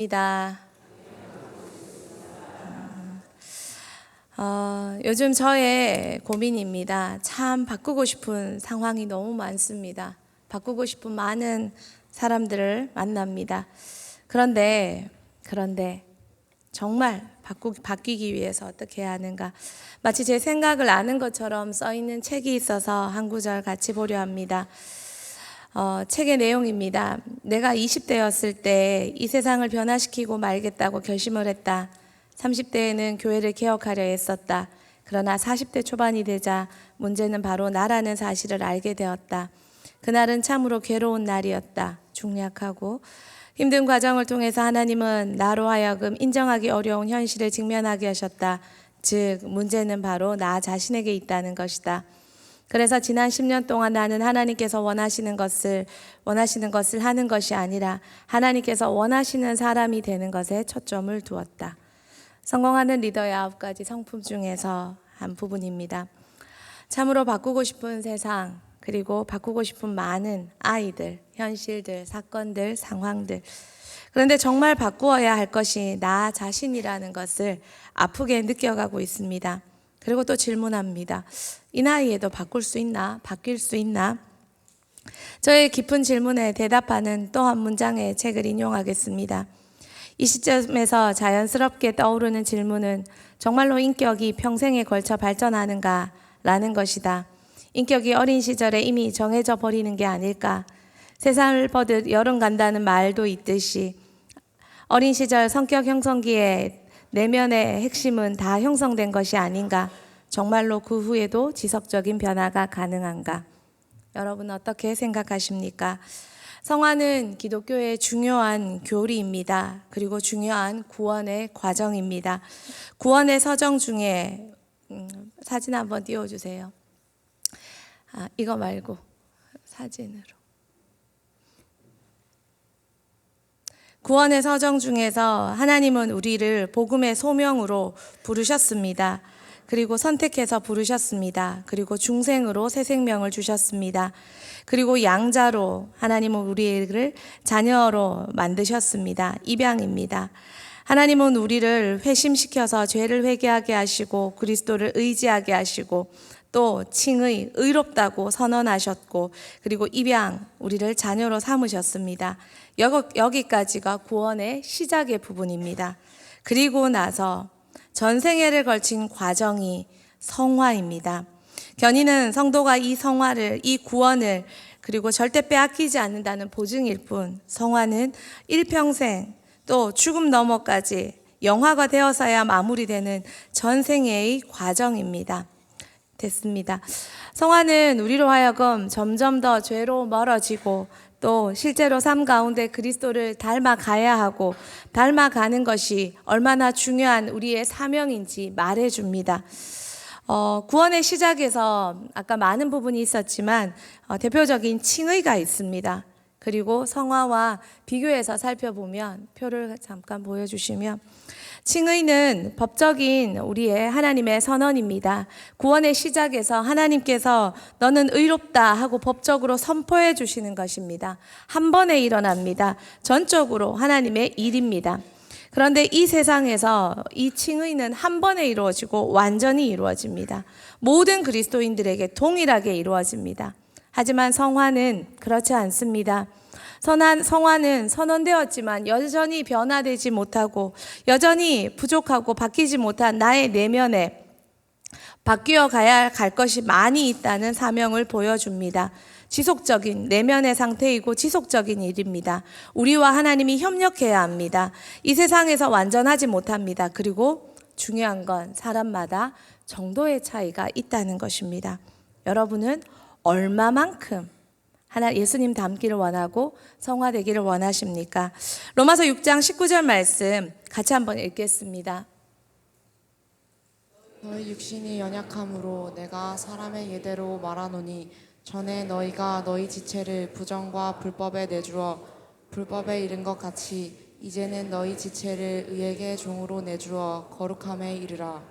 입니다. 요즘 저의 고민입니다. 참 바꾸고 싶은 상황이 너무 많습니다. 바꾸고 싶은 많은 사람들을 만납니다. 그런데 정말 바뀌기 위해서 어떻게 해야 하는가? 마치 제 생각을 아는 것처럼 써 있는 책이 있어서 한 구절 같이 보려 합니다. 책의 내용입니다. 내가 20대였을 때 이 세상을 변화시키고 말겠다고 결심을 했다. 30대에는 교회를 개혁하려 했었다. 그러나 40대 초반이 되자 문제는 바로 나라는 사실을 알게 되었다. 그날은 참으로 괴로운 날이었다. 중략하고 힘든 과정을 통해서 하나님은 나로 하여금 인정하기 어려운 현실을 직면하게 하셨다. 즉 문제는 바로 나 자신에게 있다는 것이다. 그래서 지난 10년 동안 나는 하나님께서 원하시는 것을 하는 것이 아니라 하나님께서 원하시는 사람이 되는 것에 초점을 두었다. 성공하는 리더의 9가지 성품 중에서 한 부분입니다. 참으로 바꾸고 싶은 세상, 그리고 바꾸고 싶은 많은 아이들, 현실들, 사건들, 상황들. 그런데 정말 바꾸어야 할 것이 나 자신이라는 것을 아프게 느껴가고 있습니다. 그리고 또 질문합니다. 이 나이에도 바뀔 수 있나? 저의 깊은 질문에 대답하는 또 한 문장의 책을 인용하겠습니다. 이 시점에서 자연스럽게 떠오르는 질문은 정말로 인격이 평생에 걸쳐 발전하는가? 라는 것이다. 인격이 어린 시절에 이미 정해져 버리는 게 아닐까? 세상을 버듯 여름 간다는 말도 있듯이 어린 시절 성격 형성기에 내면의 핵심은 다 형성된 것이 아닌가? 정말로 그 후에도 지속적인 변화가 가능한가? 여러분 어떻게 생각하십니까? 성화는 기독교의 중요한 교리입니다. 그리고 중요한 구원의 과정입니다. 구원의 서정 중에 사진 한번 띄워주세요. 이거 말고 사진으로. 구원의 서정 중에서 하나님은 우리를 복음의 소명으로 부르셨습니다. 그리고 선택해서 부르셨습니다. 그리고 중생으로 새 생명을 주셨습니다. 그리고 양자로 하나님은 우리를 자녀로 만드셨습니다. 입양입니다. 하나님은 우리를 회심시켜서 죄를 회개하게 하시고 그리스도를 의지하게 하시고 또 칭의, 의롭다고 선언하셨고 그리고 입양, 우리를 자녀로 삼으셨습니다. 여기까지가 구원의 시작의 부분입니다. 그리고 나서 전생애를 걸친 과정이 성화입니다. 견인은 성도가 이 성화를, 이 구원을 그리고 절대 빼앗기지 않는다는 보증일 뿐, 성화는 일평생 또 죽음 너머까지 영화가 되어서야 마무리되는 전생애의 과정입니다. 됐습니다. 성화는 우리로 하여금 점점 더 죄로 멀어지고 또 실제로 삶 가운데 그리스도를 닮아가야 하고 닮아가는 것이 얼마나 중요한 우리의 사명인지 말해줍니다. 구원의 시작에서 아까 많은 부분이 있었지만 대표적인 칭의가 있습니다. 그리고 성화와 비교해서 살펴보면 표를 잠깐 보여주시면 칭의는 법적인 우리의 하나님의 선언입니다. 구원의 시작에서 하나님께서 너는 의롭다 하고 법적으로 선포해 주시는 것입니다. 한 번에 일어납니다. 전적으로 하나님의 일입니다. 그런데 이 세상에서 이 칭의는 한 번에 이루어지고 완전히 이루어집니다. 모든 그리스도인들에게 동일하게 이루어집니다. 하지만 성화는 그렇지 않습니다. 성화는 선언되었지만 여전히 변화되지 못하고 여전히 부족하고 바뀌지 못한 나의 내면에 바뀌어 갈 것이 많이 있다는 사명을 보여줍니다. 지속적인 내면의 상태이고 지속적인 일입니다. 우리와 하나님이 협력해야 합니다. 이 세상에서 완전하지 못합니다. 그리고 중요한 건 사람마다 정도의 차이가 있다는 것입니다. 여러분은 얼마만큼 예수님 닮기를 원하고 성화되기를 원하십니까? 로마서 6장 19절 말씀 같이 한번 읽겠습니다. 너희 육신이 연약함으로 내가 사람의 예대로 말하노니 전에 너희가 너희 지체를 부정과 불법에 내주어 불법에 이른 것 같이 이제는 너희 지체를 의에게 종으로 내주어 거룩함에 이르라.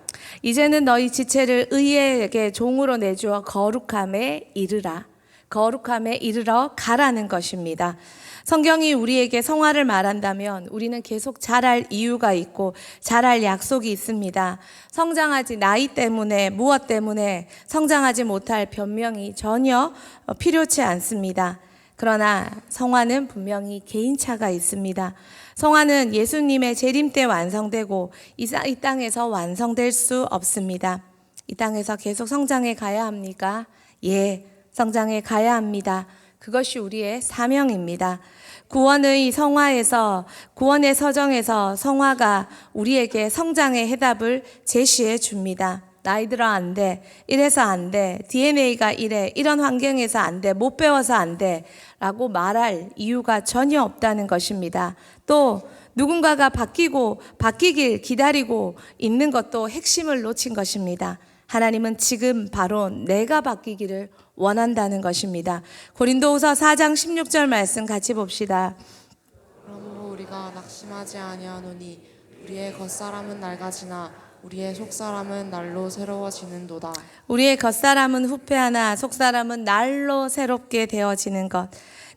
이제는 너희 지체를 의에게 종으로 내주어 거룩함에 이르라. 거룩함에 이르러 가라는 것입니다. 성경이 우리에게 성화를 말한다면 우리는 계속 자랄 이유가 있고 자랄 약속이 있습니다. 성장하지 나이 때문에 무엇 때문에 성장하지 못할 변명이 전혀 필요치 않습니다. 그러나 성화는 분명히 개인차가 있습니다. 성화는 예수님의 재림 때 완성되고 이 땅에서 완성될 수 없습니다. 이 땅에서 계속 성장해 가야 합니까? 예, 성장해 가야 합니다. 그것이 우리의 사명입니다. 구원의 성화에서, 구원의 서정에서 성화가 우리에게 성장의 해답을 제시해 줍니다. 나이 들어 안 돼, 이래서 안 돼, DNA가 이래, 이런 환경에서 안 돼, 못 배워서 안 돼 라고 말할 이유가 전혀 없다는 것입니다. 또 누군가가 바뀌길 기다리고 있는 것도 핵심을 놓친 것입니다. 하나님은 지금 바로 내가 바뀌기를 원한다는 것입니다. 고린도후서 4장 16절 말씀 같이 봅시다. 그러므로 우리가 낙심하지 아니하노니 우리의 겉사람은 낡아지나 우리의 속사람은 날로 새로워지는도다. 우리의 겉사람은 후패하나 속사람은 날로 새롭게 되어지는 것.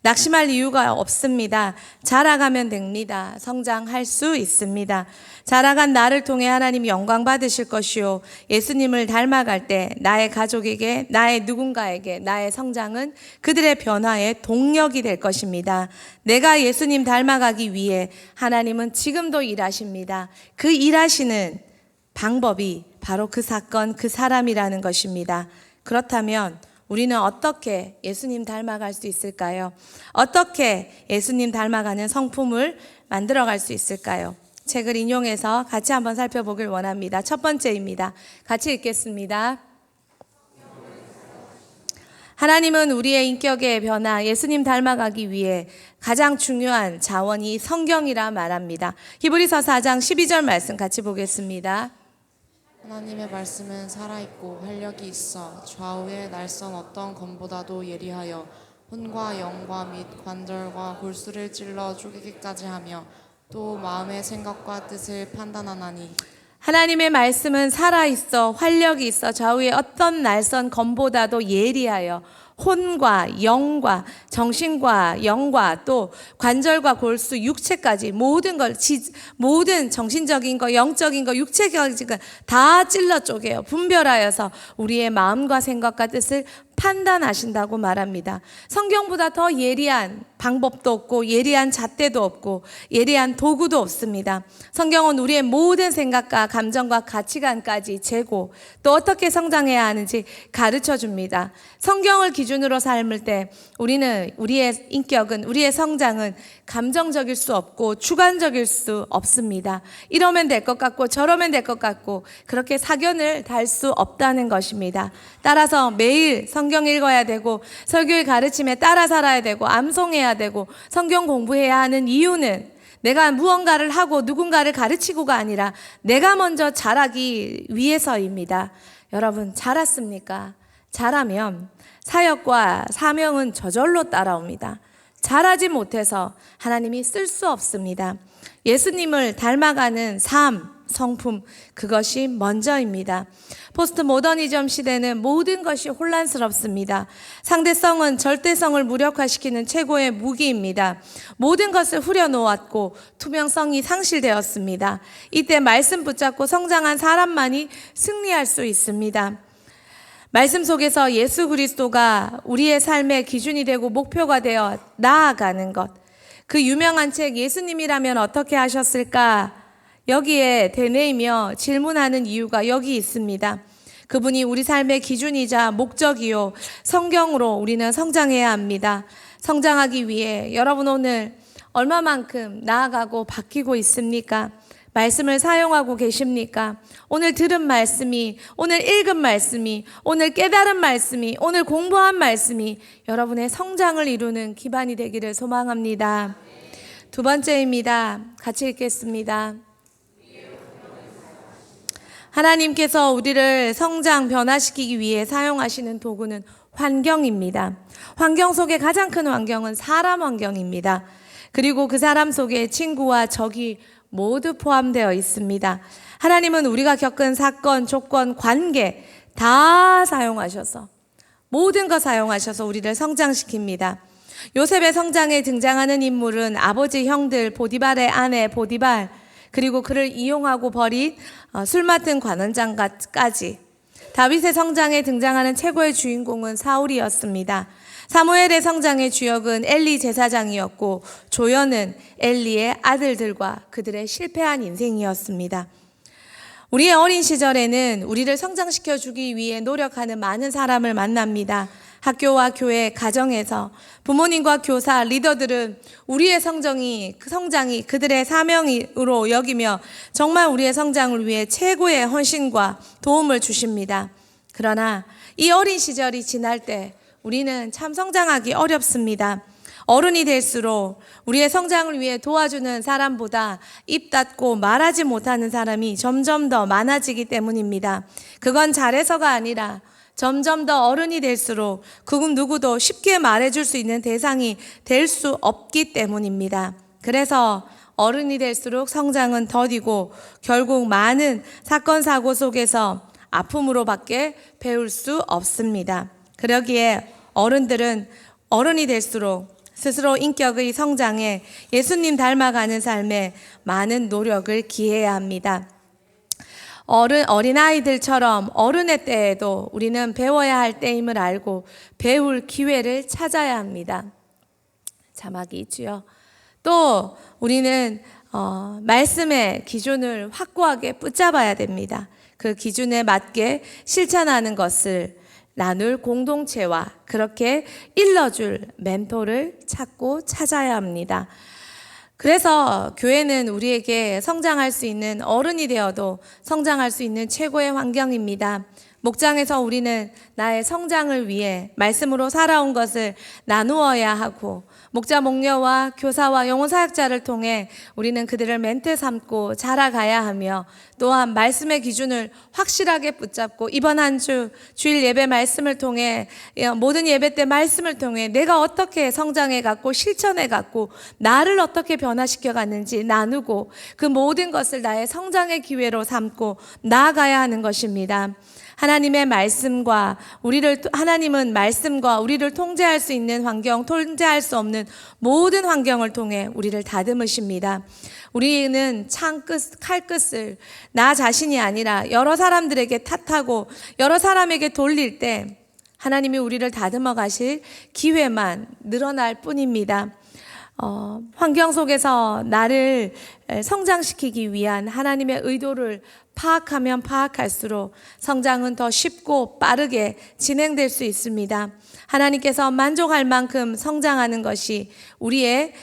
낙심할 이유가 없습니다. 자라가면 됩니다. 성장할 수 있습니다. 자라간 나를 통해 하나님 영광 받으실 것이요, 예수님을 닮아갈 때 나의 가족에게, 나의 누군가에게 나의 성장은 그들의 변화의 동력이 될 것입니다. 내가 예수님 닮아가기 위해 하나님은 지금도 일하십니다. 그 일하시는 방법이 바로 그 사건, 그 사람이라는 것입니다. 그렇다면 우리는 어떻게 예수님 닮아갈 수 있을까요? 어떻게 예수님 닮아가는 성품을 만들어갈 수 있을까요? 책을 인용해서 같이 한번 살펴보길 원합니다. 첫 번째입니다. 같이 읽겠습니다. 하나님은 우리의 인격의 변화, 예수님 닮아가기 위해 가장 중요한 자원이 성경이라 말합니다. 히브리서 4장 12절 말씀 같이 보겠습니다. 하나님의 말씀은 살아있고 활력이 있어 좌우의 날선 어떤 검보다도 예리하여 혼과 영과 및 관절과 골수를 찔러 쪼개기까지 하며 또 마음의 생각과 뜻을 판단하나니. 하나님의 말씀은 살아있어 활력이 있어 좌우의 어떤 날선 검보다도 예리하여 혼과 영과 정신과 영과 또 관절과 골수 육체까지 모든 걸 모든 정신적인 거 영적인 거 육체적인 거 다 찔러 쪼개요. 분별하여서 우리의 마음과 생각과 뜻을 판단하신다고 말합니다. 성경보다 더 예리한 방법도 없고 예리한 잣대도 없고 예리한 도구도 없습니다. 성경은 우리의 모든 생각과 감정과 가치관까지 재고 또 어떻게 성장해야 하는지 가르쳐 줍니다. 성경을 기준으로 삶을 때 우리는 우리의 인격은 우리의 성장은 감정적일 수 없고 주관적일 수 없습니다. 이러면 될 것 같고 저러면 될 것 같고 그렇게 사견을 달 수 없다는 것입니다. 따라서 매일 성경 읽어야 되고 설교의 가르침에 따라 살아야 되고 암송해야 되고 성경 공부해야 하는 이유는 내가 무언가를 하고 누군가를 가르치고가 아니라 내가 먼저 자라기 위해서입니다. 여러분 자랐습니까? 자라면 사역과 사명은 저절로 따라옵니다. 자라지 못해서 하나님이 쓸 수 없습니다. 예수님을 닮아가는 삶, 성품, 그것이 먼저입니다. 포스트 모더니즘 시대는 모든 것이 혼란스럽습니다. 상대성은 절대성을 무력화시키는 최고의 무기입니다. 모든 것을 후려놓았고 투명성이 상실되었습니다. 이때 말씀 붙잡고 성장한 사람만이 승리할 수 있습니다. 말씀 속에서 예수 그리스도가 우리의 삶의 기준이 되고 목표가 되어 나아가는 것. 그 유명한 책 예수님이라면 어떻게 하셨을까? 여기에 되뇌이며 질문하는 이유가 여기 있습니다. 그분이 우리 삶의 기준이자 목적이요. 성경으로 우리는 성장해야 합니다. 성장하기 위해 여러분 오늘 얼마만큼 나아가고 바뀌고 있습니까? 말씀을 사용하고 계십니까? 오늘 들은 말씀이, 오늘 읽은 말씀이, 오늘 깨달은 말씀이, 오늘 공부한 말씀이 여러분의 성장을 이루는 기반이 되기를 소망합니다. 두 번째입니다. 같이 읽겠습니다. 하나님께서 우리를 성장, 변화시키기 위해 사용하시는 도구는 환경입니다. 환경 속에 가장 큰 환경은 사람 환경입니다. 그리고 그 사람 속에 친구와 적이 모두 포함되어 있습니다. 하나님은 우리가 겪은 사건, 조건, 관계 다 사용하셔서 모든 것 사용하셔서 우리를 성장시킵니다. 요셉의 성장에 등장하는 인물은 아버지 형들 보디발의 아내 보디발, 그리고 그를 이용하고 버린 술 맡은 관원장까지. 다윗의 성장에 등장하는 최고의 주인공은 사울이었습니다. 사무엘의 성장의 주역은 엘리 제사장이었고 조연은 엘리의 아들들과 그들의 실패한 인생이었습니다. 우리의 어린 시절에는 우리를 성장시켜 주기 위해 노력하는 많은 사람을 만납니다. 학교와 교회, 가정에서 부모님과 교사, 리더들은 우리의 성장이 그들의 사명으로 여기며 정말 우리의 성장을 위해 최고의 헌신과 도움을 주십니다. 그러나 이 어린 시절이 지날 때 우리는 참 성장하기 어렵습니다. 어른이 될수록 우리의 성장을 위해 도와주는 사람보다 입 닫고 말하지 못하는 사람이 점점 더 많아지기 때문입니다. 그건 잘해서가 아니라 점점 더 어른이 될수록 그 누구도 쉽게 말해줄 수 있는 대상이 될 수 없기 때문입니다. 그래서 어른이 될수록 성장은 더디고 결국 많은 사건 사고 속에서 아픔으로밖에 배울 수 없습니다. 그러기에 어른들은 어른이 될수록 스스로 인격의 성장에 예수님 닮아가는 삶에 많은 노력을 기해야 합니다. 어린아이들처럼 어른의 때에도 우리는 배워야 할 때임을 알고 배울 기회를 찾아야 합니다. 자막이 있지요. 또 우리는 말씀의 기준을 확고하게 붙잡아야 됩니다. 그 기준에 맞게 실천하는 것을 나눌 공동체와 그렇게 일러줄 멘토를 찾아야 합니다. 그래서 교회는 우리에게 성장할 수 있는, 어른이 되어도 성장할 수 있는 최고의 환경입니다. 목장에서 우리는 나의 성장을 위해 말씀으로 살아온 것을 나누어야 하고, 목자 목녀와 교사와 영혼 사역자를 통해 우리는 그들을 멘토 삼고 자라가야 하며, 또한 말씀의 기준을 확실하게 붙잡고 이번 한 주 주일 예배 말씀을 통해, 모든 예배 때 말씀을 통해 내가 어떻게 성장해 갔고 실천해 갔고 나를 어떻게 변화시켜 갔는지 나누고 그 모든 것을 나의 성장의 기회로 삼고 나아가야 하는 것입니다. 하나님은 말씀과 우리를 통제할 수 있는 환경, 통제할 수 없는 모든 환경을 통해 우리를 다듬으십니다. 우리는 칼끝을 나 자신이 아니라 여러 사람들에게 탓하고 여러 사람에게 돌릴 때 하나님이 우리를 다듬어 가실 기회만 늘어날 뿐입니다. 환경 속에서 나를 성장시키기 위한 하나님의 의도를 파악하면 파악할수록 성장은 더 쉽고 빠르게 진행될 수 있습니다. 하나님께서 만족할 만큼 성장하는 것이 우리의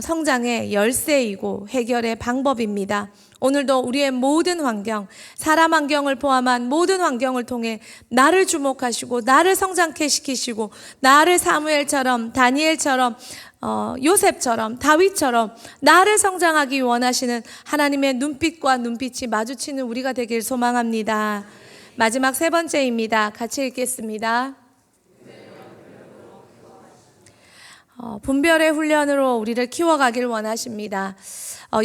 성장의 열쇠이고 해결의 방법입니다. 오늘도 우리의 모든 환경, 사람 환경을 포함한 모든 환경을 통해 나를 주목하시고 나를 성장케 시키시고 나를 사무엘처럼, 다니엘처럼, 요셉처럼, 다윗처럼 나를 성장하기 원하시는 하나님의 눈빛과 눈빛이 마주치는 우리가 되길 소망합니다. 마지막 세 번째입니다. 같이 읽겠습니다. 분별의 훈련으로 우리를 키워가길 원하십니다.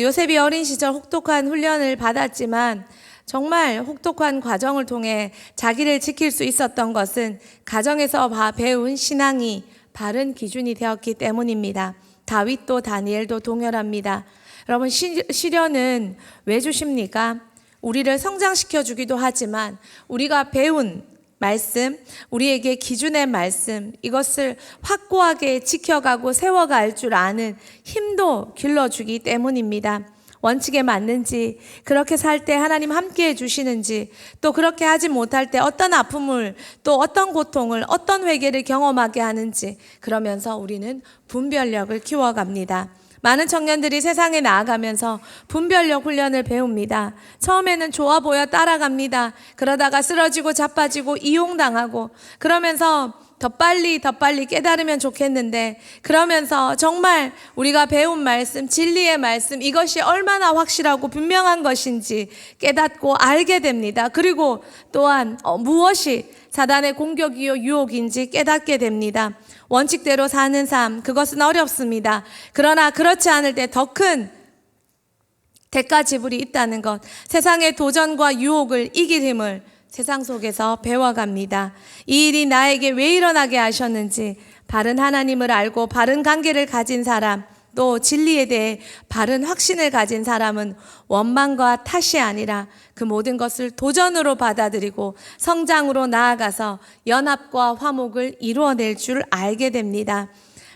요셉이 어린 시절 혹독한 훈련을 받았지만 정말 혹독한 과정을 통해 자기를 지킬 수 있었던 것은 가정에서 배운 신앙이 바른 기준이 되었기 때문입니다. 다윗도 다니엘도 동일합니다. 여러분, 시련은 왜 주십니까? 우리를 성장시켜 주기도 하지만 우리가 배운 말씀, 우리에게 기준의 말씀, 이것을 확고하게 지켜가고 세워갈 줄 아는 힘도 길러주기 때문입니다. 원칙에 맞는지, 그렇게 살 때 하나님 함께 해주시는지, 또 그렇게 하지 못할 때 어떤 아픔을, 또 어떤 고통을, 어떤 회개를 경험하게 하는지, 그러면서 우리는 분별력을 키워갑니다. 많은 청년들이 세상에 나아가면서 분별력 훈련을 배웁니다. 처음에는 좋아 보여 따라갑니다. 그러다가 쓰러지고 자빠지고 이용당하고, 그러면서 더 빨리 깨달으면 좋겠는데, 그러면서 정말 우리가 배운 말씀, 진리의 말씀, 이것이 얼마나 확실하고 분명한 것인지 깨닫고 알게 됩니다. 그리고 또한 무엇이 사단의 공격이요 유혹인지 깨닫게 됩니다. 원칙대로 사는 삶, 그것은 어렵습니다. 그러나 그렇지 않을 때 더 큰 대가 지불이 있다는 것, 세상의 도전과 유혹을 이길 힘을 세상 속에서 배워갑니다. 이 일이 나에게 왜 일어나게 하셨는지 바른 하나님을 알고 바른 관계를 가진 사람, 또 진리에 대해 바른 확신을 가진 사람은 원망과 탓이 아니라 그 모든 것을 도전으로 받아들이고 성장으로 나아가서 연합과 화목을 이루어낼 줄 알게 됩니다.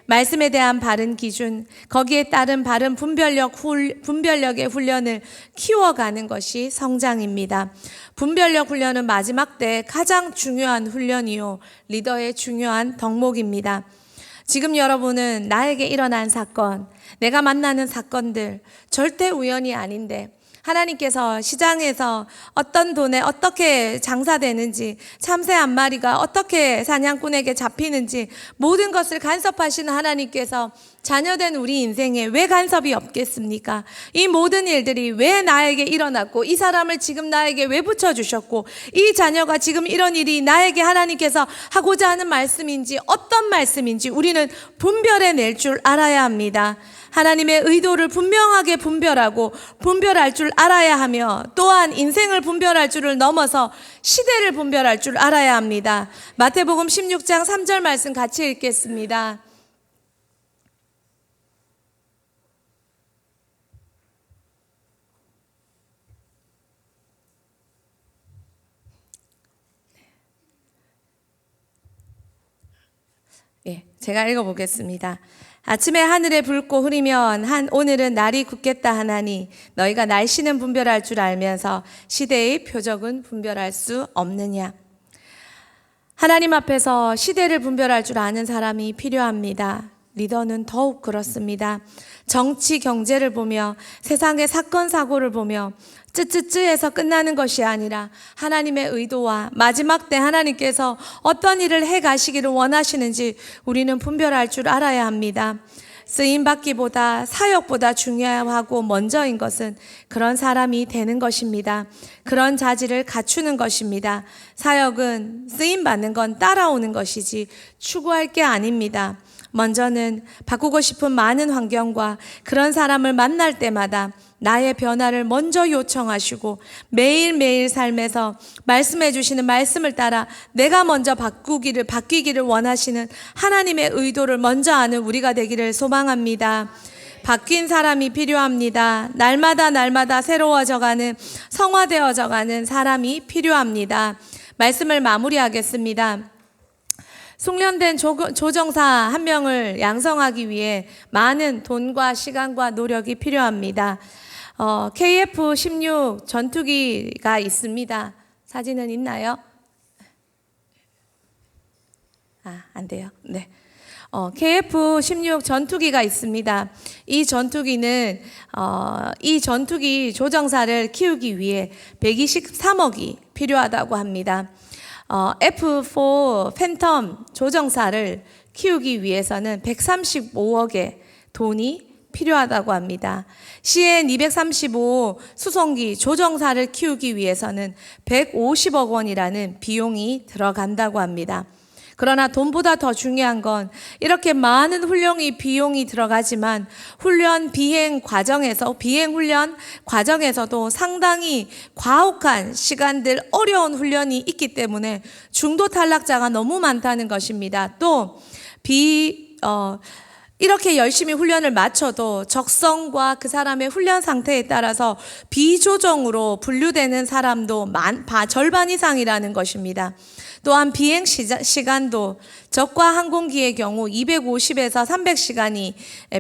말씀에 대한 바른 기준, 거기에 따른 바른 분별력의 훈련을 키워가는 것이 성장입니다. 분별력 훈련은 마지막 때 가장 중요한 훈련이요, 리더의 중요한 덕목입니다. 지금 여러분은 나에게 일어난 사건, 내가 만나는 사건들 절대 우연이 아닌데 하나님께서 시장에서 어떤 돈에 어떻게 장사되는지, 참새 한 마리가 어떻게 사냥꾼에게 잡히는지 모든 것을 간섭하시는 하나님께서 자녀된 우리 인생에 왜 간섭이 없겠습니까? 이 모든 일들이 왜 나에게 일어났고, 이 사람을 지금 나에게 왜 붙여주셨고, 이 자녀가 지금 이런 일이 나에게 하나님께서 하고자 하는 말씀인지 어떤 말씀인지 우리는 분별해낼 줄 알아야 합니다. 하나님의 의도를 분명하게 분별할 줄 알아야 하며, 또한 인생을 분별할 줄을 넘어서 시대를 분별할 줄 알아야 합니다. 마태복음 16장 3절 말씀 같이 읽겠습니다. 제가 읽어보겠습니다. 아침에 하늘에 붉고 흐리면 오늘은 날이 굳겠다 하나니 너희가 날씨는 분별할 줄 알면서 시대의 표적은 분별할 수 없느냐. 하나님 앞에서 시대를 분별할 줄 아는 사람이 필요합니다. 리더는 더욱 그렇습니다. 정치, 경제를 보며 세상의 사건, 사고를 보며 쯔쯔쯔해서 끝나는 것이 아니라 하나님의 의도와 마지막 때 하나님께서 어떤 일을 해가시기를 원하시는지 우리는 분별할 줄 알아야 합니다. 쓰임받기보다 사역보다 중요하고 먼저인 것은 그런 사람이 되는 것입니다. 그런 자질을 갖추는 것입니다. 사역은 쓰임받는 건 따라오는 것이지 추구할 게 아닙니다. 먼저는 바꾸고 싶은 많은 환경과 그런 사람을 만날 때마다 나의 변화를 먼저 요청하시고 매일매일 삶에서 말씀해 주시는 말씀을 따라 내가 먼저 바뀌기를 원하시는 하나님의 의도를 먼저 아는 우리가 되기를 소망합니다. 바뀐 사람이 필요합니다. 날마다 새로워져가는, 성화되어져가는 사람이 필요합니다. 말씀을 마무리하겠습니다. 숙련된 조정사 한 명을 양성하기 위해 많은 돈과 시간과 노력이 필요합니다. KF-16 전투기가 있습니다. 사진은 있나요? 안 돼요. 네. KF-16 전투기가 있습니다. 이 전투기 조정사를 키우기 위해 123억이 필요하다고 합니다. F4 팬텀 조정사를 키우기 위해서는 135억의 돈이 필요하다고 합니다. CN235 수송기 조정사를 키우기 위해서는 150억 원이라는 비용이 들어간다고 합니다. 그러나 돈보다 더 중요한 건 이렇게 많은 비용이 들어가지만 비행 훈련 과정에서도 상당히 과혹한 시간들, 어려운 훈련이 있기 때문에 중도 탈락자가 너무 많다는 것입니다. 또 이렇게 열심히 훈련을 마쳐도 적성과 그 사람의 훈련 상태에 따라서 비조정으로 분류되는 사람도 절반 이상이라는 것입니다. 또한 비행 시간도 적과 항공기의 경우 250에서 300시간이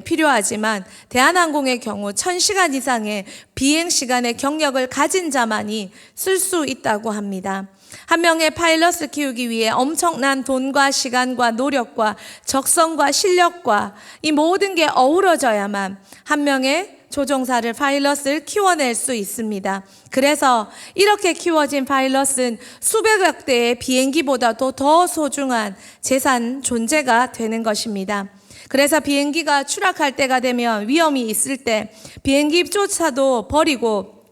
필요하지만 대한항공의 경우 1000시간 이상의 비행 시간의 경력을 가진 자만이 쓸 수 있다고 합니다. 한 명의 파일럿을 키우기 위해 엄청난 돈과 시간과 노력과 적성과 실력과 이 모든 게 어우러져야만 한 명의 파일럿을 키워낼 수 있습니다. 그래서 이렇게 키워진 파일럿은 수백억 대의 비행기보다도 더 소중한 존재가 되는 것입니다. 그래서 비행기가 추락할 때가 되면 위험이 있을 때 비행기조차도 버리고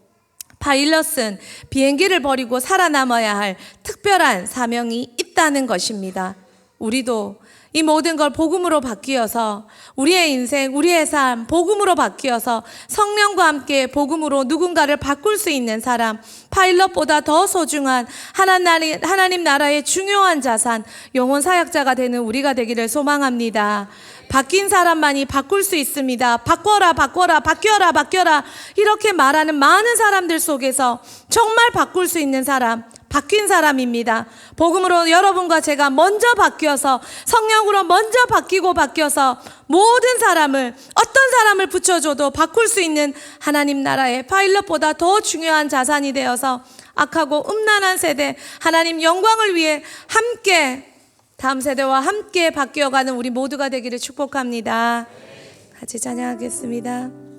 파일럿은 비행기를 버리고 살아남아야 할 특별한 사명이 있다는 것입니다. 우리도 이 모든 걸 복음으로 바뀌어서 우리의 인생, 우리의 삶, 복음으로 바뀌어서 성령과 함께 복음으로 누군가를 바꿀 수 있는 사람, 파일럿보다 더 소중한 하나님 나라의 중요한 자산, 영혼 사역자가 되는 우리가 되기를 소망합니다. 바뀐 사람만이 바꿀 수 있습니다. 바꿔라, 바꿔라, 바뀌어라, 바뀌어라. 이렇게 말하는 많은 사람들 속에서 정말 바꿀 수 있는 사람, 바뀐 사람입니다. 복음으로 여러분과 제가 먼저 바뀌어서 성령으로 먼저 바뀌어서 모든 사람을 어떤 사람을 붙여줘도 바꿀 수 있는 하나님 나라의 파일럿보다 더 중요한 자산이 되어서 악하고 음란한 세대 하나님 영광을 위해 함께 다음 세대와 함께 바뀌어가는 우리 모두가 되기를 축복합니다. 같이 찬양하겠습니다.